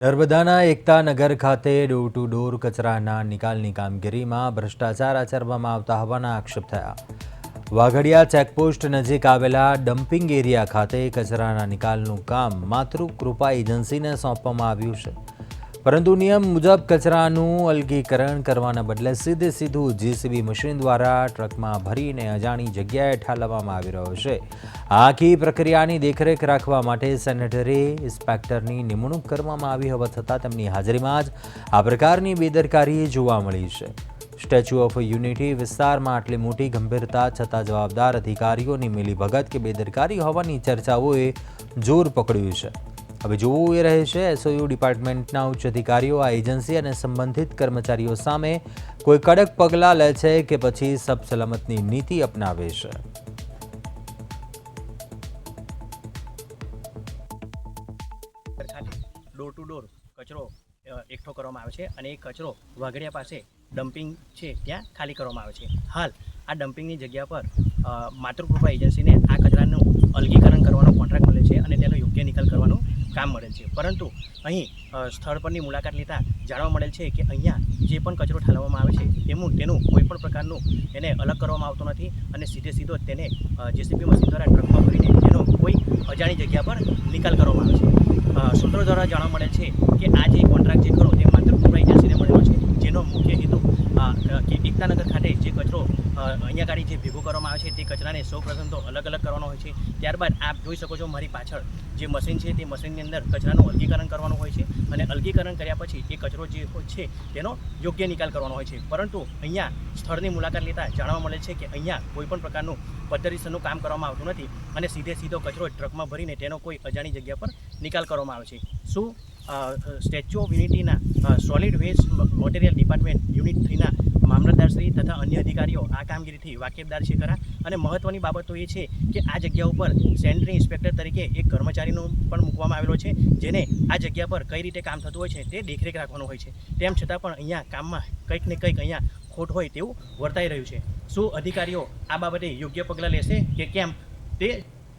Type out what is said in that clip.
નર્મદાના એકતાનગર ખાતે door to door કચરાના નિકાલની કામગીરીમાં ભ્રષ્ટાચાર આચરવામાં આવતા હોવાના આક્ષેપ થયા। વાઘડિયા ચેકપોસ્ટ નજીક આવેલા ડમ્પિંગ એરિયા ખાતે કચરાના નિકાલનું કામ માતૃકૃપા એજન્સીને સોંપવામાં આવ્યું છે, પરંતુ નિયમ મુજબ કચરાનું અલગીકરણ કરવાના બદલે સીધું જેસીબી મશીન દ્વારા ટ્રકમાં ભરીને અજાણી જગ્યાએ ઠાલવવામાં આવી રહ્યો છે। આખી પ્રક્રિયાની દેખરેખ રાખવા માટે સેનેટરી ઇન્સ્પેક્ટરની નિમણૂક કરવામાં આવી હોવા છતાં તેમની હાજરીમાં જ આ પ્રકારની બેદરકારી જોવા મળી છે। સ્ટેચ્યુ ઓફ યુનિટી વિસ્તારમાં આટલી મોટી ગંભીરતા છતાં જવાબદાર અધિકારીઓની મિલીભગત કે બેદરકારી હોવાની ચર્ચાઓએ જોર પકડ્યું છે। હવે જોવું એ રહે છે એસઓયુ ડિપાર્ટમેન્ટના ઉચ્ચ અધિકારીઓ આ એજન્સી અને સંબંધિત કર્મચારીઓ સામે કોઈ કડક પગલાં લે છે કે પછી સબસલામતની નીતિ અપનાવે છે। ડોર ટુ ડોર કચરો એકઠો કરવામાં આવે છે અને એ કચરો વાઘડિયા પાસે ડમ્પિંગ છે ત્યાં ખાલી કરવામાં આવે છે। હાલ આ ડમ્પિંગની જગ્યા પર માતૃકૃપા એજન્સીને આ કચરાનું અલગીકરણ કરવાનો કોન્ટ્રાક્ટ મળે છે અને તેનો યોગ્ય નિકાલ કરવાનું કામ મળેલ છે, પરંતુ અહીં સ્થળ પરની મુલાકાત લેતા જાણવા મળેલ છે કે અહીંયા જે પણ કચરો ઠાલવવામાં આવે છે તેનું કોઈ પણ પ્રકારનું એને અલગ કરવામાં આવતો નથી અને સીધો તેને જેસીબી મશીન દ્વારા ટ્રકમાં ભરીને તેનો કોઈ અજાણી જગ્યા પર નિકાલ કરવામાં આવે છે। સૂત્રો દ્વારા જાણવા મળે છે કે આ જે કોન્ટ્રાક્ટ જે ખરો તે માતૃકૃપા એજન્સીને મળેલો છે, જેનો મુખ્ય હેતુ કે એકતાનગર ખાતે જે કચરો અહીંયા ગાડી જે ભેગો કરવામાં આવે છે તે કચરાને સૌપ્રથમ તો અલગ કરવાનો હોય છે। ત્યારબાદ આપ જોઈ શકો છો મારી પાછળ જે મશીન છે તે મશીનની અંદર કચરાનું અલગીકરણ કરવાનું હોય છે અને અલગીકરણ કર્યા પછી એ કચરો જે છે તેનો યોગ્ય નિકાલ કરવાનો હોય છે, પરંતુ અહીંયા સ્થળની મુલાકાત લેતા જાણવા મળે છે કે અહીંયા કોઈપણ પ્રકારનું પદ્ધતિસરનું કામ કરવામાં આવતું નથી અને સીધો કચરો ટ્રકમાં ભરીને તેનો કોઈ અજાણી જગ્યા પર નિકાલ કરવામાં આવે છે। શું સ્ટેચ્યુ ઓફ યુનિટીના solid waste material department unit 3ના મામલતદારશ્રી તથા અન્ય અધિકારીઓ આ કામગીરીથી વાકેફદાર છે ખરા? અને મહત્ત્વની બાબતો એ છે કે આ જગ્યા ઉપર સેનેટરી ઇન્સ્પેક્ટર તરીકે એક કર્મચારીનો પણ મૂકવામાં આવેલો છે, જેને આ જગ્યા પર કઈ રીતે કામ થતું હોય છે તે દેખરેખ રાખવાનું હોય છે। તેમ છતાં પણ અહીંયા કામમાં કંઈક ને કંઈક અહીંયા ખોટ હોય તેવું વર્તાઈ રહ્યું છે। શું અધિકારીઓ આ બાબતે યોગ્ય પગલાં લેશે કે કેમ તે